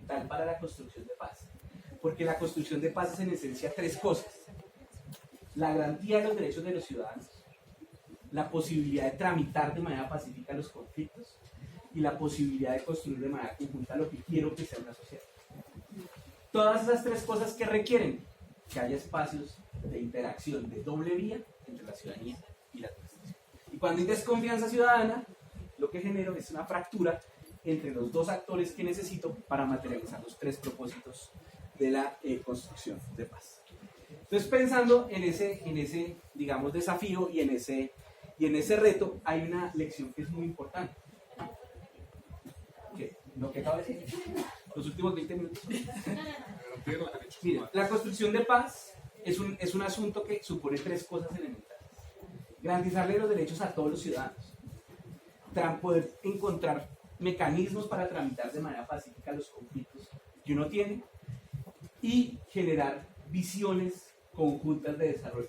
fundamental para la construcción de paz, porque la construcción de paz es en esencia tres cosas: la garantía de los derechos de los ciudadanos, la posibilidad de tramitar de manera pacífica los conflictos y la posibilidad de construir de manera conjunta lo que quiero que sea una sociedad. Todas esas tres cosas que requieren que haya espacios de interacción de doble vía entre la ciudadanía y la administración. Y cuando hay desconfianza ciudadana, lo que genero es una fractura entre los dos actores que necesito para materializar los tres propósitos de la construcción de paz. Entonces, pensando en ese digamos, desafío y en ese reto, hay una lección que es muy importante. ¿Qué? ¿Lo que acabo de decir? Los últimos 20 minutos. Mira, la construcción de paz es un asunto que supone tres cosas elementales: garantizarle los derechos a todos los ciudadanos, poder encontrar mecanismos para tramitar de manera pacífica los conflictos que uno tiene y generar visiones conjuntas de desarrollo.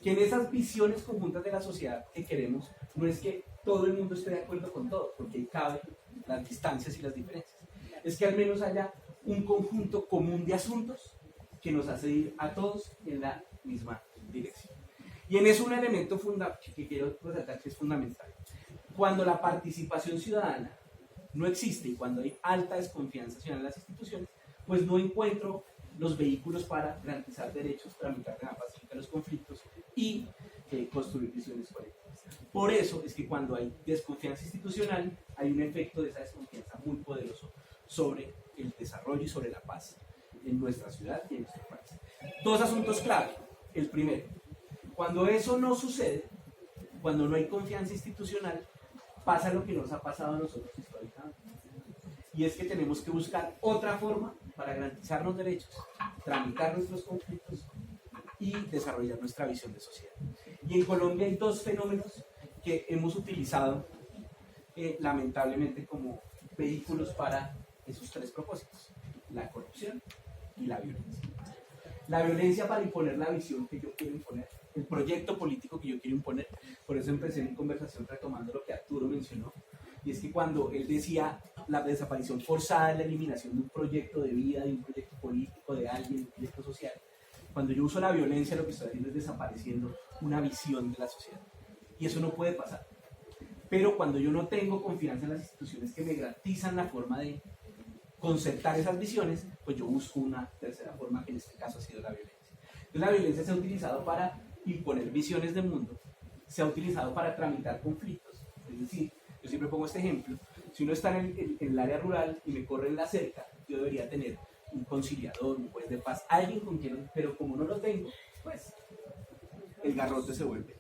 Que en esas visiones conjuntas de la sociedad que queremos, no es que todo el mundo esté de acuerdo con todo, porque ahí caben las distancias y las diferencias. Es que al menos haya un conjunto común de asuntos que nos hace ir a todos en la misma dirección. Y en eso un elemento que quiero resaltar que es fundamental. Cuando la participación ciudadana no existe y cuando hay alta desconfianza ciudadana en las instituciones, pues no encuentro los vehículos para garantizar derechos, tramitar de manera pacífica los conflictos y construir visiones colectivas. Por eso es que cuando hay desconfianza institucional, hay un efecto de esa desconfianza muy poderoso sobre el desarrollo y sobre la paz en nuestra ciudad y en nuestro país. Dos asuntos clave. El primero, cuando eso no sucede, cuando no hay confianza institucional, pasa lo que nos ha pasado a nosotros históricamente. Y es que tenemos que buscar otra forma para garantizarnos derechos, tramitar nuestros conflictos y desarrollar nuestra visión de sociedad. Y en Colombia hay dos fenómenos que hemos utilizado lamentablemente como vehículos para esos tres propósitos: la corrupción y la violencia. La violencia para imponer la visión que yo quiero imponer, el proyecto político que yo quiero imponer. Por eso empecé mi conversación retomando lo que Arturo mencionó, y es que cuando él decía la desaparición forzada, la eliminación de un proyecto de vida, de un proyecto político, de alguien, de un proyecto social, cuando yo uso la violencia, lo que estoy haciendo es desapareciendo una visión de la sociedad, y eso no puede pasar. Pero cuando yo no tengo confianza en las instituciones que me garantizan la forma de concertar esas visiones, pues yo busco una tercera forma, que en este caso ha sido la violencia. Entonces la violencia se ha utilizado para imponer visiones de mundo, se ha utilizado para tramitar conflictos. Es decir, yo siempre pongo este ejemplo: si uno está en el área rural y me corren la cerca, yo debería tener un conciliador, un juez de paz, alguien con quien, pero como no lo tengo, pues el garrote se vuelve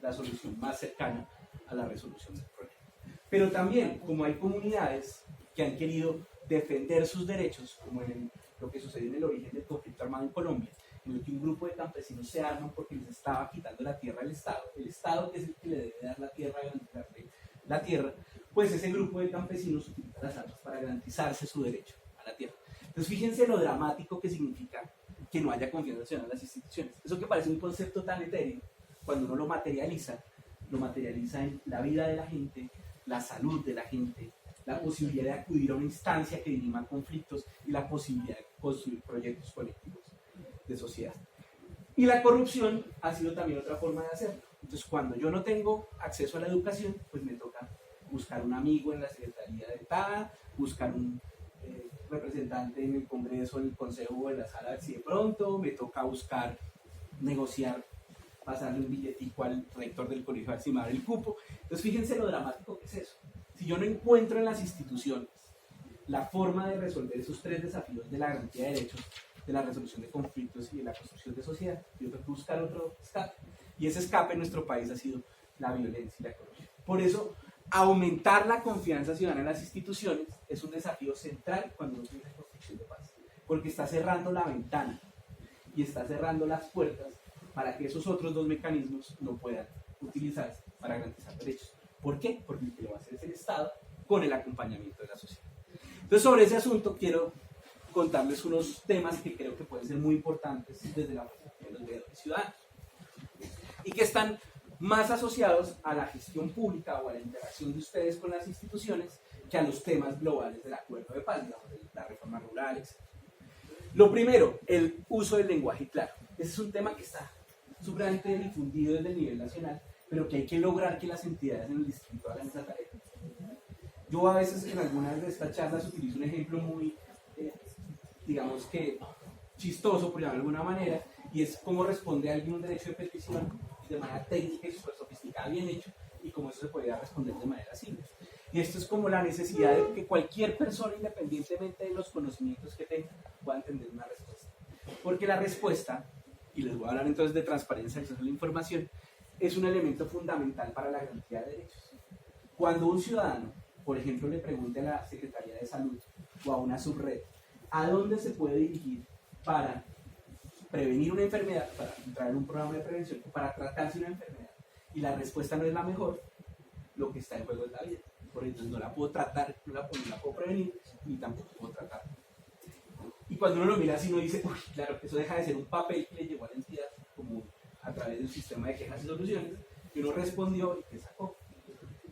la solución más cercana a la resolución del problema. Pero también, como hay comunidades que han querido defender sus derechos, como en lo que sucedió en el origen del conflicto armado en Colombia, en el que un grupo de campesinos se arman porque les estaba quitando la tierra al Estado, el Estado que es el que le debe dar la tierra, garantizarle la tierra, pues ese grupo de campesinos utiliza las armas para garantizarse su derecho a la tierra. Entonces fíjense lo dramático que significa que no haya confianza ciudadana en las instituciones. Eso que parece un concepto tan etéreo, cuando uno lo materializa en la vida de la gente, la salud de la gente, la posibilidad de acudir a una instancia que dirima conflictos y la posibilidad de construir proyectos colectivos de sociedad. Y la corrupción ha sido también otra forma de hacerlo. Entonces, cuando yo no tengo acceso a la educación, pues me toca buscar un amigo en la Secretaría de Estado, buscar un representante en el Congreso, en el Consejo o en la sala, si de pronto me toca buscar, negociar, pasarle un billetico al rector del colegio a ver si me abre el cupo. Entonces, fíjense lo dramático que es eso. Si yo no encuentro en las instituciones la forma de resolver esos tres desafíos de la garantía de derechos, de la resolución de conflictos y de la construcción de sociedad, yo tengo que buscar otro escape. Y ese escape en nuestro país ha sido la violencia y la corrupción. Por eso, aumentar la confianza ciudadana en las instituciones es un desafío central cuando uno tiene construcción de paz, porque está cerrando la ventana y está cerrando las puertas para que esos otros dos mecanismos no puedan utilizarse para garantizar derechos. ¿Por qué? Porque lo que lo va a hacer es el Estado con el acompañamiento de la sociedad. Entonces, sobre ese asunto quiero contarles unos temas que creo que pueden ser muy importantes desde la perspectiva de los veedores ciudadanos y que están más asociados a la gestión pública o a la interacción de ustedes con las instituciones que a los temas globales del acuerdo de paz, digamos, de la reforma rural laboral, etc. Lo primero, el uso del lenguaje claro. Ese es un tema que está supremamente difundido desde el nivel nacional, pero que hay que lograr que las entidades en el distrito hagan esa tarea. Yo a veces en algunas de estas charlas utilizo un ejemplo muy, digamos que chistoso, por llamarlo de alguna manera, y es cómo responde alguien un derecho de petición de manera técnica y súper sofisticada, bien hecho, y cómo eso se podría responder de manera simple. Y esto es como la necesidad de que cualquier persona, independientemente de los conocimientos que tenga, pueda entender una respuesta. Porque la respuesta, y les voy a hablar entonces de transparencia y acceso a la información, es un elemento fundamental para la garantía de derechos. Cuando un ciudadano, por ejemplo, le pregunte a la Secretaría de Salud o a una subred, ¿a dónde se puede dirigir para prevenir una enfermedad, para entrar en un programa de prevención o para tratarse una enfermedad? Y la respuesta no es la mejor, lo que está en juego es la vida. Por eso no la puedo tratar, no la puedo prevenir, ni tampoco puedo tratar. Y cuando uno lo mira así, uno dice, uy, claro, eso deja de ser un papel que le llegó a la entidad, como a través del sistema de quejas y soluciones, que uno respondió y que sacó.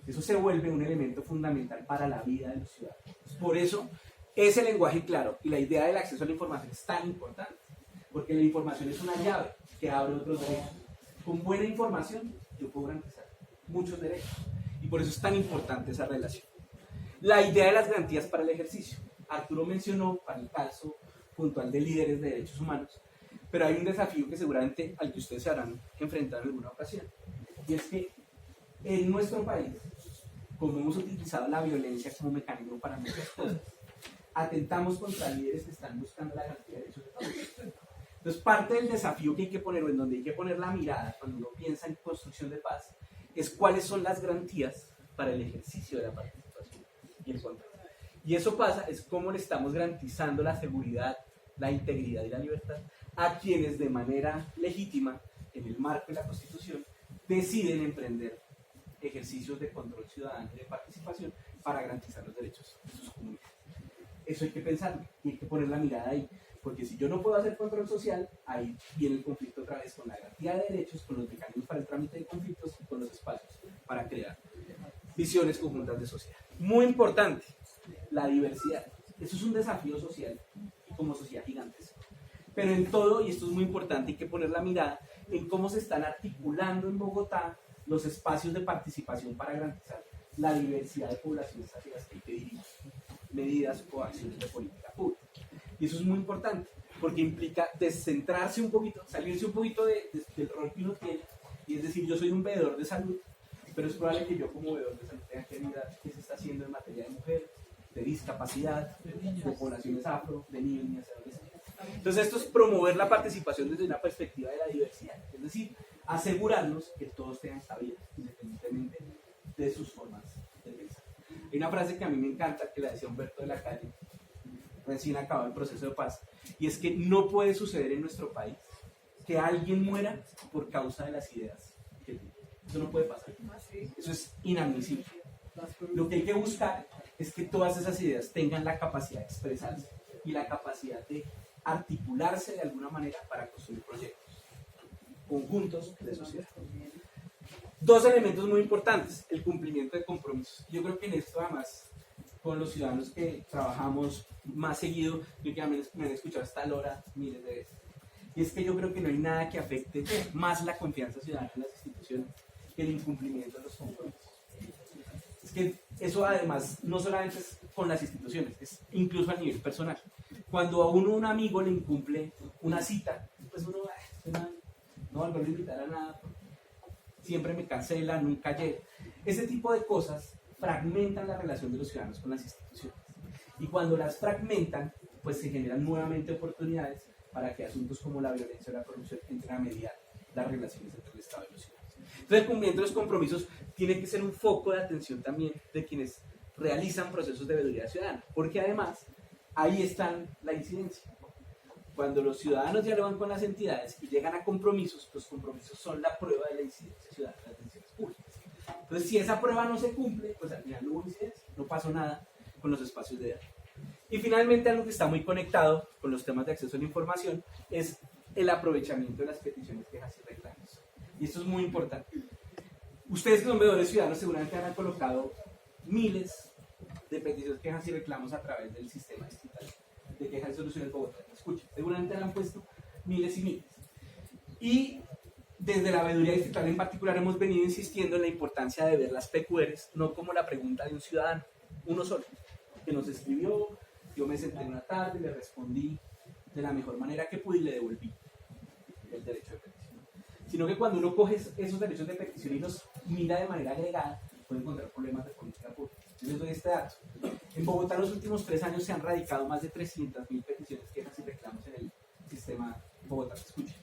Eso se vuelve un elemento fundamental para la vida de los ciudadanos. Por eso, ese lenguaje claro y la idea del acceso a la información es tan importante, porque la información es una llave que abre otros derechos. Con buena información, yo puedo garantizar muchos derechos. Y por eso es tan importante esa relación. La idea de las garantías para el ejercicio. Arturo mencionó para el caso puntual de líderes de derechos humanos, pero hay un desafío que seguramente al que ustedes se habrán enfrentado en alguna ocasión. Y es que en nuestro país, como hemos utilizado la violencia como mecanismo para muchas cosas, atentamos contra líderes que están buscando la garantía de derechos de todos. Entonces, parte del desafío que hay que poner, o en donde hay que poner la mirada cuando uno piensa en construcción de paz, es cuáles son las garantías para el ejercicio de la participación y el control. Y eso pasa, es cómo le estamos garantizando la seguridad, la integridad y la libertad a quienes de manera legítima, en el marco de la Constitución, deciden emprender ejercicios de control ciudadano y de participación para garantizar los derechos de sus comunidades. Eso hay que pensarlo, y hay que poner la mirada ahí, porque si yo no puedo hacer control social, ahí viene el conflicto otra vez con la garantía de derechos, con los mecanismos para el trámite de conflictos y con los espacios para crear visiones conjuntas de sociedad. Muy importante, la diversidad. Eso es un desafío social y como sociedad gigantesco. Pero en todo, y esto es muy importante, hay que poner la mirada en cómo se están articulando en Bogotá los espacios de participación para garantizar la diversidad de poblaciones hacia las que hay que dirigir medidas o acciones de política pública. Y eso es muy importante, porque implica descentrarse un poquito, salirse un poquito del rol que uno tiene, y es decir, yo soy un veedor de salud, pero es probable que yo como veedor de salud tenga que mirar qué se está haciendo en materia de mujeres, de discapacidad, de poblaciones afro, de niños y adolescentes. Entonces esto es promover la participación desde una perspectiva de la diversidad, es decir, asegurarnos que todos tengan cabida, independientemente de sus formas de pensar. Hay una frase que a mí me encanta, que la decía Humberto de la Calle, recién acabado el proceso de paz, y es que no puede suceder en nuestro país que alguien muera por causa de las ideas que tiene. Eso no puede pasar. Eso es inadmisible. Lo que hay que buscar es que todas esas ideas tengan la capacidad de expresarse y la capacidad de articularse de alguna manera para construir proyectos conjuntos de sociedad. Dos elementos muy importantes: el cumplimiento de compromisos. Yo creo que en esto, además, con los ciudadanos que trabajamos más seguido, yo que me han escuchado hasta la hora miles de veces, y es que yo creo que no hay nada que afecte más la confianza ciudadana en las instituciones que el incumplimiento de los compromisos. Es que eso además no solamente es con las instituciones, es incluso a nivel personal. Cuando a uno un amigo le incumple una cita, pues uno no va a volver a invitar a nada, siempre me cancela, nunca llega. Ese tipo de cosas fragmentan la relación de los ciudadanos con las instituciones. Y cuando las fragmentan, pues se generan nuevamente oportunidades para que asuntos como la violencia o la corrupción entren a mediar las relaciones entre el Estado y los ciudadanos. Entonces, el cumplimiento de los compromisos tiene que ser un foco de atención también de quienes realizan procesos de veeduría ciudadana, porque además ahí está la incidencia. Cuando los ciudadanos dialogan con las entidades y llegan a compromisos, los compromisos son la prueba de la incidencia ciudadana en las decisiones públicas. Entonces, si esa prueba no se cumple, pues al final no hubo incidencia, no pasó nada con los espacios de diálogo. Y finalmente, algo que está muy conectado con los temas de acceso a la información es el aprovechamiento de las peticiones, quejas y reclamos. Y esto es muy importante. Ustedes que son veedores ciudadanos seguramente han colocado miles de peticiones, quejas y reclamos a través del sistema digital de quejas y soluciones Bogotá Escucha. Seguramente le han puesto miles y miles. Y desde la veeduría distrital en particular hemos venido insistiendo en la importancia de ver las PQRs no como la pregunta de un ciudadano, uno solo, que nos escribió, yo me senté una tarde, le respondí de la mejor manera que pude y le devolví el derecho de petición. Sino que cuando uno coge esos derechos de petición y los mira de manera agregada, puede encontrar problemas de política pública. Yo les doy este dato. En Bogotá en los últimos 3 años se han radicado más de 300.000 peticiones, quejas y reclamos en el sistema Bogotá Escucha.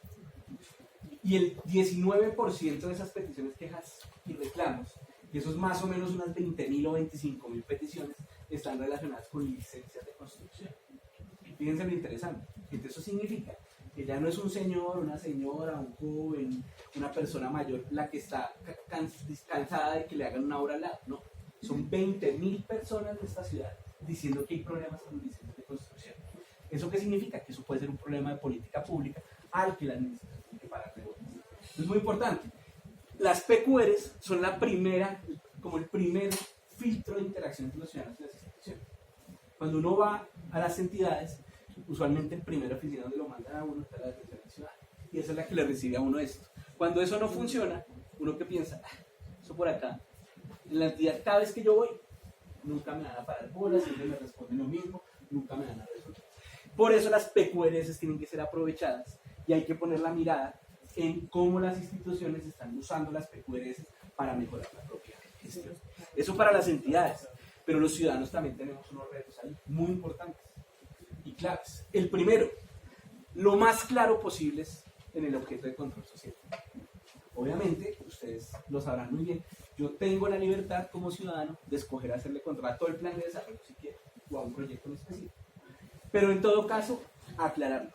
Y el 19% de esas peticiones, quejas y reclamos, y eso es más o menos unas 20.000 o 25.000 peticiones, están relacionadas con licencias de construcción. Fíjense lo interesante. Entonces eso significa que ya no es un señor, una señora, un joven, una persona mayor la que está cansada de que le hagan una obra al lado. No, son 20.000 personas de esta ciudad diciendo que hay problemas con licencias de construcción. ¿Eso qué significa? Que eso puede ser un problema de política pública al que la administración tiene que parar de bolas. Es muy importante. Las PQRs son la primera, como el primer filtro de interacción entre los ciudadanos y las instituciones. Cuando uno va a las entidades, usualmente el primer oficina donde lo mandan a uno está la atención al ciudadano. Y esa es la que le recibe a uno esto. Cuando eso no funciona, uno que piensa, eso por acá, en la entidad cada vez que yo voy, nunca me van a parar bolas, siempre me responden lo mismo, nunca me van a resolver. Por eso las PQRs tienen que ser aprovechadas y hay que poner la mirada en cómo las instituciones están usando las PQRs para mejorar la propia gestión. Eso para las entidades, pero los ciudadanos también tenemos unos retos ahí muy importantes y claves. El primero, lo más claro posible en el objeto de control social. Obviamente, ustedes lo sabrán muy bien, yo tengo la libertad como ciudadano de escoger hacerle control a todo el plan de desarrollo si quiero, o a un proyecto en específico. Pero en todo caso, aclararlo,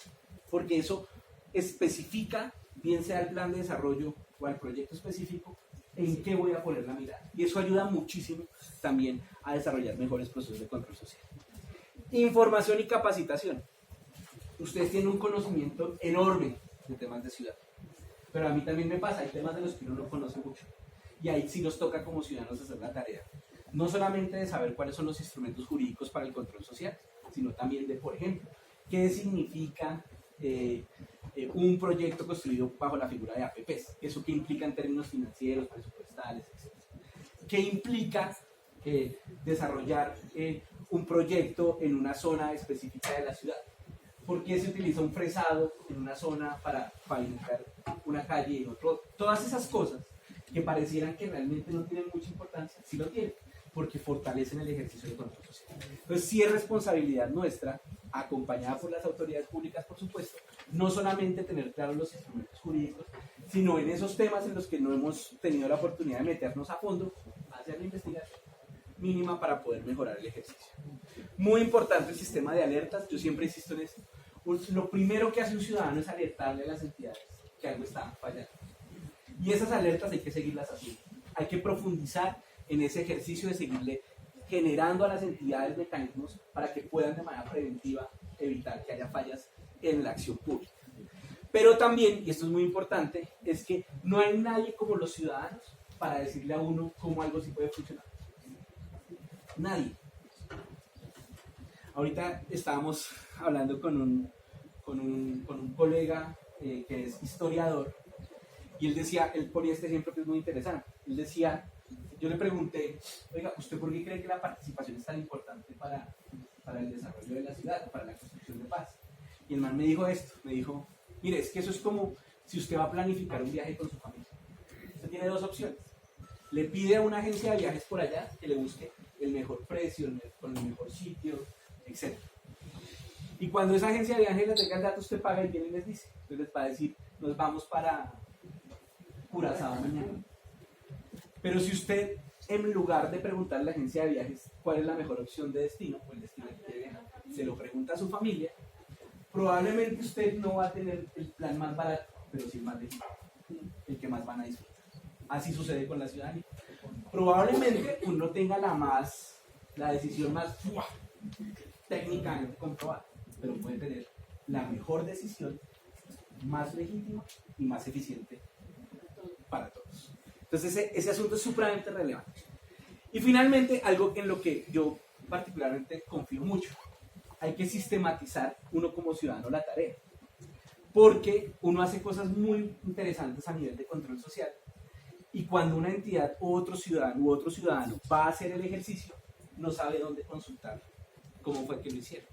porque eso especifica, bien sea el plan de desarrollo o al proyecto específico, en qué voy a poner la mirada. Y eso ayuda muchísimo también a desarrollar mejores procesos de control social. Información y capacitación. Ustedes tienen un conocimiento enorme de temas de ciudad, pero a mí también me pasa, hay temas de los que uno no conoce mucho. Y ahí sí nos toca como ciudadanos hacer la tarea. No solamente de saber cuáles son los instrumentos jurídicos para el control social, sino también de, por ejemplo, qué significa un proyecto construido bajo la figura de APPs. Eso qué implica en términos financieros, presupuestales, etc. ¿Qué implica desarrollar un proyecto en una zona específica de la ciudad? ¿Por qué se utiliza un fresado en una zona para pavimentar una calle y en otro? Todas esas cosas que parecieran que realmente no tienen mucha importancia, sí lo tienen, porque fortalecen el ejercicio de control social. Entonces sí es responsabilidad nuestra, acompañada por las autoridades públicas, por supuesto, no solamente tener claros los instrumentos jurídicos, sino en esos temas en los que no hemos tenido la oportunidad de meternos a fondo, hacer la investigación mínima para poder mejorar el ejercicio. Muy importante el sistema de alertas, yo siempre insisto en esto. Lo primero que hace un ciudadano es alertarle a las entidades que algo está fallando. Y esas alertas hay que seguirlas haciendo. Hay que profundizar en ese ejercicio de seguirle generando a las entidades mecanismos para que puedan de manera preventiva evitar que haya fallas en la acción pública. Pero también, y esto es muy importante, es que no hay nadie como los ciudadanos para decirle a uno cómo algo sí puede funcionar. Nadie. Ahorita estábamos hablando con un colega que es historiador y él decía, él ponía este ejemplo que es muy interesante. Él decía, yo le pregunté, oiga, ¿usted por qué cree que la participación es tan importante para el desarrollo de la ciudad, para la construcción de paz? Y el man me dijo esto, me dijo, mire, es que eso es como si usted va a planificar un viaje con su familia. Usted tiene dos opciones. Le pide a una agencia de viajes por allá que le busque el mejor precio, con el mejor sitio, etc. Y cuando esa agencia de viajes le tenga el dato, usted paga y viene y les dice. Entonces les va a decir, nos vamos para Curazao mañana. Pero si usted, en lugar de preguntarle a la agencia de viajes cuál es la mejor opción de destino, o el destino que quiere viajar, se lo pregunta a su familia, probablemente usted no va a tener el plan más barato, pero sí el más legítimo, el que más van a disfrutar. Así sucede con la ciudadanía. Probablemente uno tenga la decisión más técnicamente comprobada, pero puede tener la mejor decisión, más legítima y más eficiente para todos. Entonces ese asunto es supremamente relevante. Y finalmente, algo en lo que yo particularmente confío mucho, hay que sistematizar uno como ciudadano la tarea, porque uno hace cosas muy interesantes a nivel de control social, y cuando una entidad u otro ciudadano va a hacer el ejercicio, no sabe dónde consultar cómo fue que lo hicieron.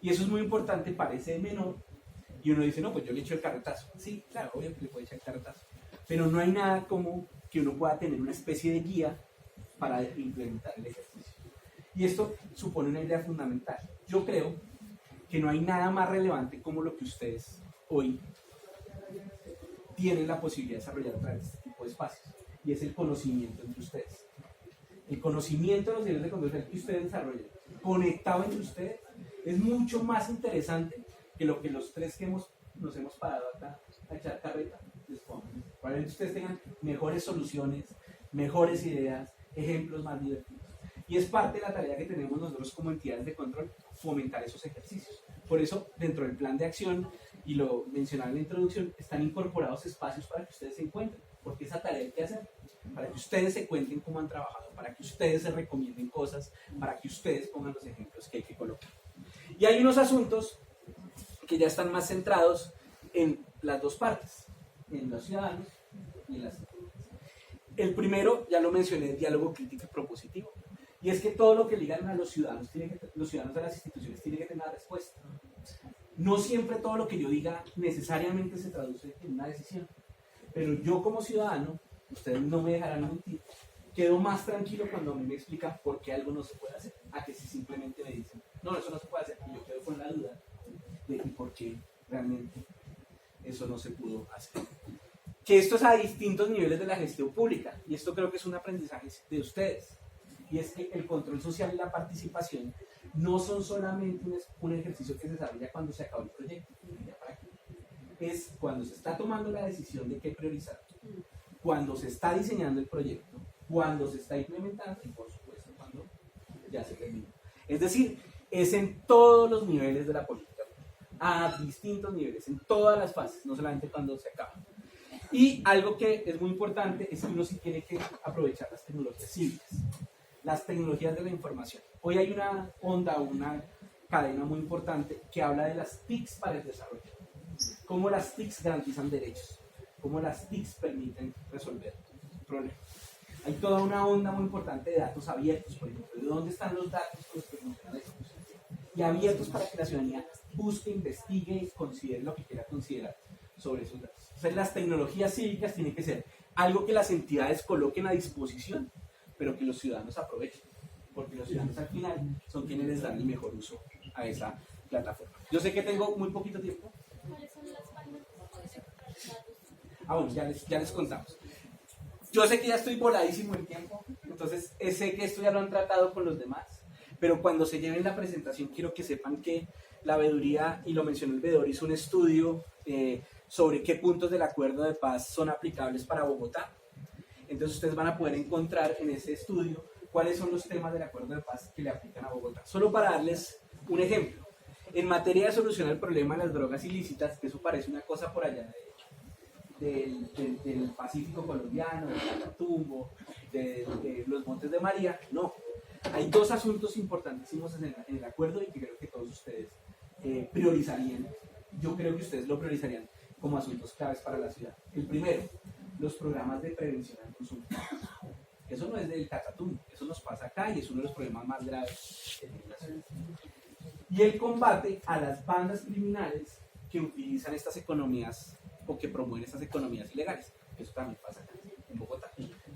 Y eso es muy importante, parece menor, y uno dice, no, pues yo le echo el carretazo. Sí, claro, obvio que le puede echar el carretazo, pero no hay nada como que uno pueda tener una especie de guía para implementar el ejercicio. Y esto supone una idea fundamental. Yo creo que no hay nada más relevante como lo que ustedes hoy tienen la posibilidad de desarrollar a través de este tipo de espacios, y es el conocimiento entre ustedes. El conocimiento de los niveles de control que ustedes desarrollan, conectado entre ustedes, es mucho más interesante que lo que los tres que nos hemos parado acá a echar carreta les pongan. Probablemente ustedes tengan mejores soluciones, mejores ideas, ejemplos más divertidos. Y es parte de la tarea que tenemos nosotros como entidades de control, fomentar esos ejercicios. Por eso, dentro del plan de acción, y lo mencionaba en la introducción, están incorporados espacios para que ustedes se encuentren, porque esa tarea hay que hacer, para que ustedes se cuenten cómo han trabajado, para que ustedes se recomienden cosas, para que ustedes pongan los ejemplos que hay que colocar. Y hay unos asuntos que ya están más centrados en las dos partes, en los ciudadanos y en las instituciones. El primero, ya lo mencioné, diálogo crítico y propositivo. Y es que todo lo que ligan a los ciudadanos a las instituciones tiene que tener una respuesta. No siempre todo lo que yo diga necesariamente se traduce en una decisión. Pero yo como ciudadano, ustedes no me dejarán mentir, quedo más tranquilo cuando a mí me explican por qué algo no se puede hacer, a que si simplemente me dicen, no, eso no se puede hacer, y yo quedo con la duda de por qué realmente eso no se pudo hacer. Que esto es a distintos niveles de la gestión pública, y esto creo que es un aprendizaje de ustedes, y es que el control social y la participación no son solamente un ejercicio que se desarrolla cuando se acabó el proyecto, es cuando se está tomando la decisión de qué priorizar, cuando se está diseñando el proyecto, cuando se está implementando y por supuesto cuando ya se terminó. Es decir, es en todos los niveles de la política, a distintos niveles, en todas las fases, no solamente cuando se acaba. Y algo que es muy importante es que uno sí tiene que aprovechar las tecnologías cívicas, las tecnologías de la información. Hoy hay una onda, una cadena muy importante que habla de las TICs para el desarrollo. Cómo las TICs garantizan derechos, cómo las TICs permiten resolver problemas. Hay toda una onda muy importante de datos abiertos, por ejemplo, de dónde están los datos con los que funciona la discusión. Y abiertos para que la ciudadanía busque, investigue y considere lo que quiera considerar sobre esos datos. Entonces, las tecnologías cívicas tienen que ser algo que las entidades coloquen a disposición, pero que los ciudadanos aprovechen, porque los ciudadanos al final son quienes les dan el mejor uso a esa plataforma. Yo sé que tengo muy poquito tiempo. ¿Cuáles son las páginas de datos? Bueno, ya les contamos. Yo sé que ya estoy voladísimo en tiempo, entonces sé que esto ya lo han tratado con los demás, pero cuando se lleven la presentación quiero que sepan que la veeduría, y lo mencionó el veedor, hizo un estudio sobre qué puntos del acuerdo de paz son aplicables para Bogotá. Entonces ustedes van a poder encontrar en ese estudio cuáles son los temas del acuerdo de paz que le aplican a Bogotá. Solo para darles un ejemplo, en materia de solucionar el problema de las drogas ilícitas, que eso parece una cosa por allá del Pacífico colombiano, del Catatumbo, de los Montes de María, no. Hay dos asuntos importantísimos en el acuerdo y que creo que todos ustedes priorizarían. Yo creo que ustedes lo priorizarían como asuntos claves para la ciudad. El primero, los programas de prevención al consumo. Eso no es del Catatumbo, eso nos pasa acá y es uno de los problemas más graves que tiene la ciudad. Y el combate a las bandas criminales que utilizan estas economías o que promueven estas economías ilegales. Eso también pasa acá en Bogotá.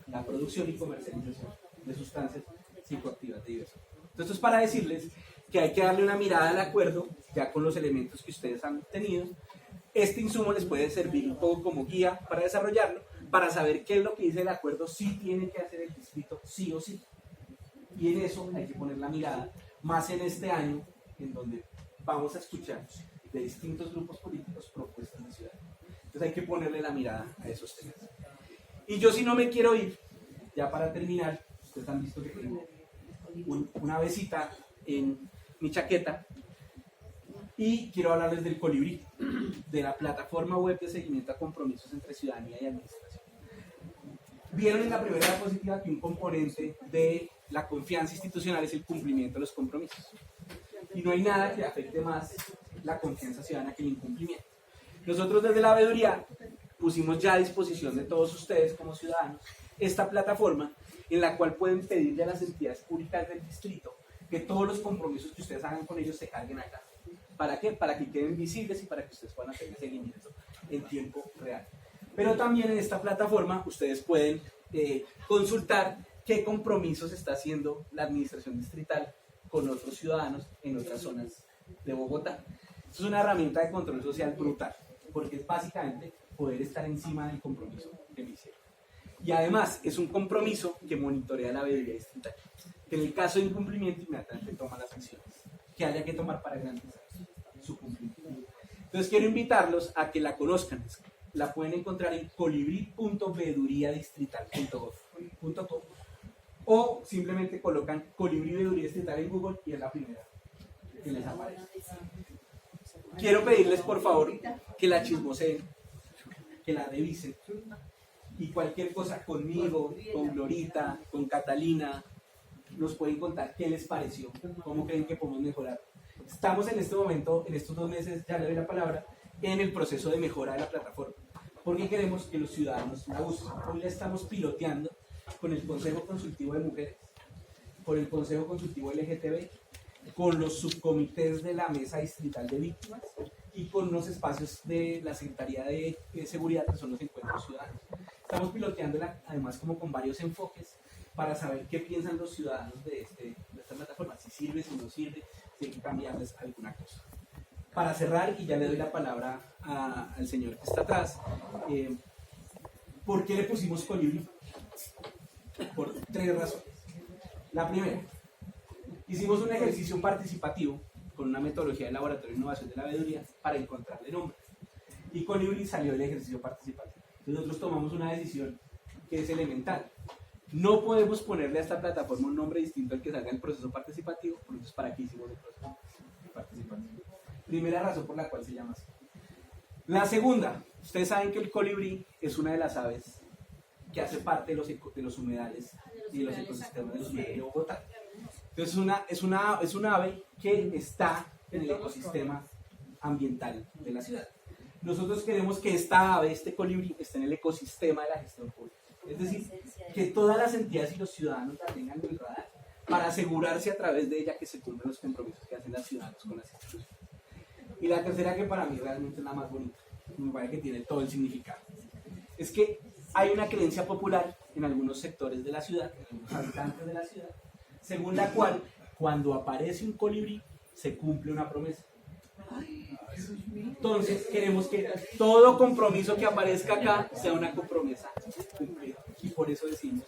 La producción y comercialización de sustancias psicoactivas de diversos. Entonces, esto es para decirles que hay que darle una mirada al acuerdo, ya con los elementos que ustedes han tenido. Este insumo les puede servir un poco como guía para desarrollarlo, para saber qué es lo que dice el acuerdo, si tiene que hacer el distrito sí o sí. Y en eso hay que poner la mirada, más en este año, en donde vamos a escuchar de distintos grupos políticos propuestas de ciudad. Entonces hay que ponerle la mirada a esos temas. Y yo, si no me quiero ir, ya para terminar, ustedes han visto que tengo una besita en mi chaqueta y quiero hablarles del Colibrí, de la plataforma web de seguimiento a compromisos entre ciudadanía y administración. Vieron en la primera diapositiva que un componente de la confianza institucional es el cumplimiento de los compromisos. Y no hay nada que afecte más la confianza ciudadana que el incumplimiento. Nosotros desde la veeduría pusimos ya a disposición de todos ustedes como ciudadanos esta plataforma en la cual pueden pedirle a las entidades públicas del distrito que todos los compromisos que ustedes hagan con ellos se carguen acá. ¿Para qué? Para que queden visibles y para que ustedes puedan hacer el seguimiento en tiempo real. Pero también en esta plataforma ustedes pueden consultar qué compromisos está haciendo la administración distrital con otros ciudadanos en otras zonas de Bogotá. Esto es una herramienta de control social brutal, porque es básicamente poder estar encima del compromiso que me hicieron. Y además es un compromiso que monitorea la veeduría distrital, que en el caso de incumplimiento inmediatamente toma las acciones que haya que tomar para garantizar su cumplimiento. Entonces quiero invitarlos a que la conozcan. La pueden encontrar en colibri.veeduriadistrital.gov.co o simplemente colocan Colibrí Veeduría Distrital en Google y es la primera que les aparece. Quiero pedirles por favor que la chismoseen, que la revisen y cualquier cosa conmigo, con Glorita, con Catalina, nos pueden contar qué les pareció, cómo creen que podemos mejorar. Estamos en este momento, en estos 2 meses, ya le doy la palabra, en el proceso de mejora de la plataforma, porque queremos que los ciudadanos la usen. Hoy la estamos piloteando con el Consejo Consultivo de Mujeres, con el Consejo Consultivo LGTB, con los subcomités de la Mesa Distrital de Víctimas y con los espacios de la Secretaría de Seguridad, que son los encuentros ciudadanos. Estamos piloteándola además como con varios enfoques para saber qué piensan los ciudadanos de esta plataforma, si sirve, si no sirve, si hay que cambiarles alguna cosa. Para cerrar, y ya le doy la palabra al señor que está atrás, ¿por qué le pusimos Colibrí? Por 3 razones. La primera, hicimos un ejercicio participativo con una metodología de laboratorio de innovación de la veeduría para encontrarle nombres. Y Colibrí salió del ejercicio participativo. Entonces nosotros tomamos una decisión que es elemental. No podemos ponerle a esta plataforma un nombre distinto al que salga el proceso participativo, entonces ¿para qué hicimos el proceso participativo? Primera razón por la cual se llama así. La segunda, ustedes saben que el colibrí es una de las aves que hace parte de los humedales y de los ecosistemas de los humedales de Bogotá. Entonces es una ave que está en el ecosistema ambiental de la ciudad. Nosotros queremos que esta ave, este colibrí, esté en el ecosistema de la gestión pública. Es decir, que todas las entidades y los ciudadanos la tengan en el radar para asegurarse a través de ella que se cumplen los compromisos que hacen los ciudadanos con las instituciones. Y la tercera, que para mí realmente es la más bonita, me parece que tiene todo el significado, es que hay una creencia popular en algunos sectores de la ciudad, en algunos habitantes de la ciudad, según la cual cuando aparece un colibrí se cumple una promesa. Entonces queremos que todo compromiso que aparezca acá sea una promesa cumplida y por eso decimos